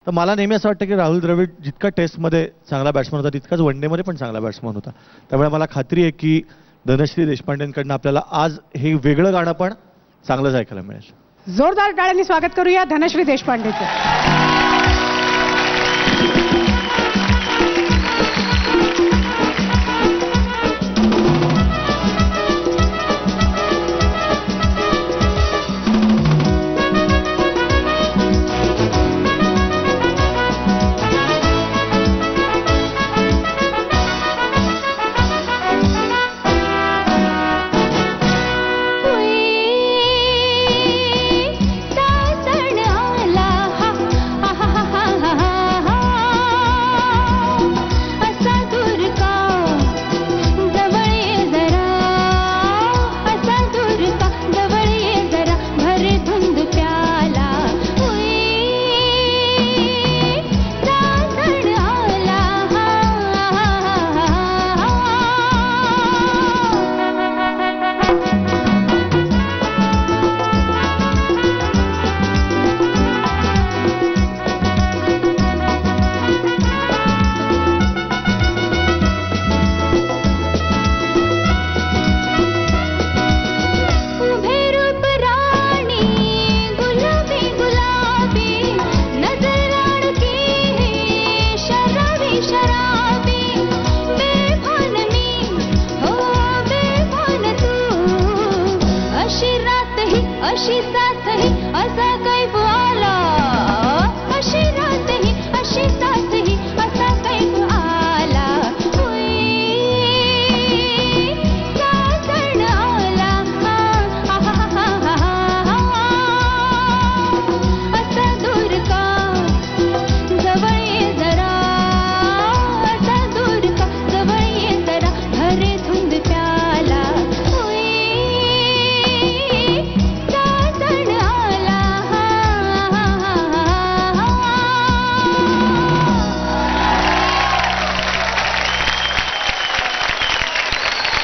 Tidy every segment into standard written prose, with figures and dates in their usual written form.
तर मला नेहमी असं वाटतं की राहुल द्रविड जितका टेस्टमध्ये चांगला बॅट्समन होता तितकाच वन डेमध्ये पण चांगला बॅट्समन होता. त्यामुळे मला खात्री आहे की धनश्री देशपांडेंकडनं आपल्याला आज हे वेगळं गाणं पण चांगलंच ऐकायला मिळेल. जोरदार टाळ्यांनी स्वागत करूया धनश्री देशपांडेचं.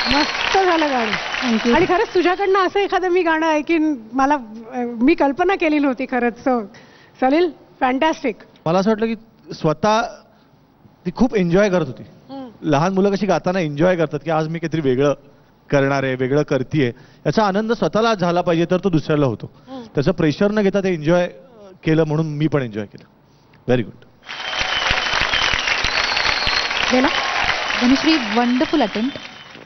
मस्त झालं गाणं. आणि खरंच तुझ्याकडनं असं एखादं मी गाणं ऐकीन मला मी कल्पना केली नव्हती खरंच. So Salil fantastic. मला असं वाटलं की स्वतः ती खूप एन्जॉय करत होती. लहान मुलं कशी गाताना एन्जॉय करतात की आज मी काहीतरी वेगळं करणार आहे, वेगळं करतीये, याचा आनंद स्वतःला झाला पाहिजे तर तो दुसऱ्याला होतो. त्याचं प्रेशर न घेता ते एन्जॉय केलं म्हणून मी पण एन्जॉय केलं. Very good. Dhanashree wonderful attempt.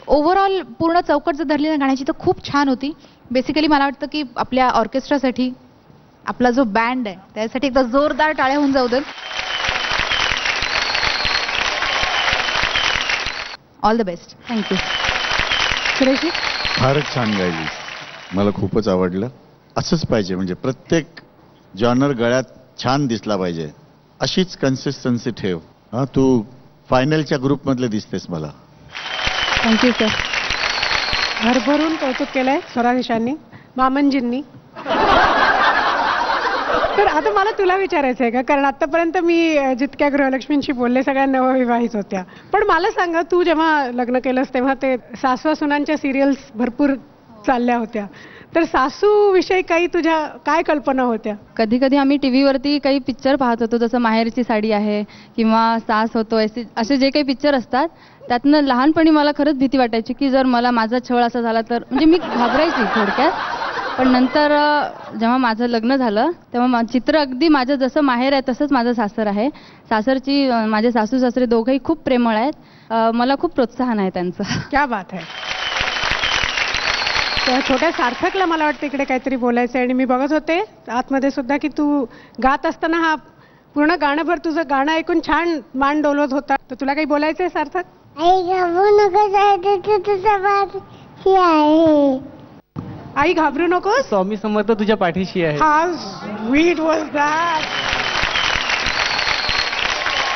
Overall पूर्ण चौकट जर धरली ना गाण्याची तर खूप छान होती. बेसिकली मला वाटतं की आपल्या ऑर्केस्ट्रासाठी आपला जो बँड आहे त्यासाठी एकदा जोरदार टाळ्या होऊन जाऊ दे. All the best. Thank you. Sureshji फारच छान गायली, मला खूपच आवडलं. असंच पाहिजे, म्हणजे प्रत्येक जॉनर गळ्यात छान दिसला पाहिजे. अशीच कन्सिस्टन्सी ठेव. हा, तू फायनलच्या ग्रुपमधले दिसतेस मला. Thank you sir. भरभरून कौतुक केलंय स्वराधीशांनी, मामनजींनी. तर आता मला तुला विचारायचं आहे का, कारण आतापर्यंत मी जितक्या गृहलक्ष्मींशी बोलले सगळ्या नवविवाहित होत्या. पण मला सांगा, तू जेव्हा लग्न केलंस तेव्हा ते सासवा सुनांच्या सिरियल्स भरपूर चालल्या होत्या. तर सासू विषयी काही तुझ्या काय कल्पना होत्या? कधी कधी आम्ही टीव्हीवरती काही पिक्चर पाहत होतो, जसं माहेरची साडी आहे किंवा सास होतो, असे जे काही पिक्चर असतात त्यातनं लहानपणी मला खरंच भीती वाटायची की जर मला माझा छळ असा झाला तर, म्हणजे मी घाबरायची थोडक्यात. पण नंतर जेव्हा माझं लग्न झालं तेव्हा चित्र अगदी माझं जसं माहेर आहे तसंच माझं सासर आहे. सासरची माझे सासू सासरे दोघंही खूप प्रेमळ आहेत. मला खूप प्रोत्साहन आहे त्यांचं. क्या बात आहे. त्या छोट्या सार्थकला मला वाटतं इकडे काहीतरी बोलायचं आहे. आणि मी बघत होते आतमध्ये सुद्धा की तू गात असताना हा पूर्ण गाणंभर तुझं गाणं ऐकून छान मान डोलवत होता. तर तुला काही बोलायचं आहे सार्थक? आई घाबरू नकोस, स्वामी समर्थ तुझ्या पाठीशी आहे. How sweet was that.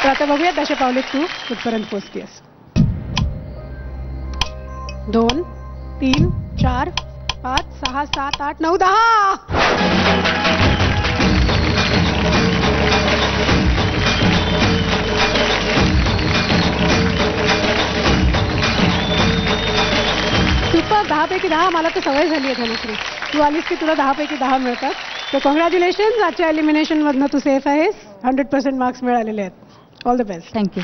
तर आता बघूया दशपावलीत तू कुठपर्यंत पोचतेस. 2, 3, 4, 5, 6, 7, 8, 9, 10. सुपर. 10 पैकी 10. मला तर सवय झाली आहे धनश्री, तू आलीस की तुला 10 पैकी 10 मिळतात. तर कॉंग्रॅच्युलेशन. आजच्या एलिमिनेशन मधनं तू सेफ आहेस. 100% मार्क्स मिळालेले आहेत. All the best. थँक्यू.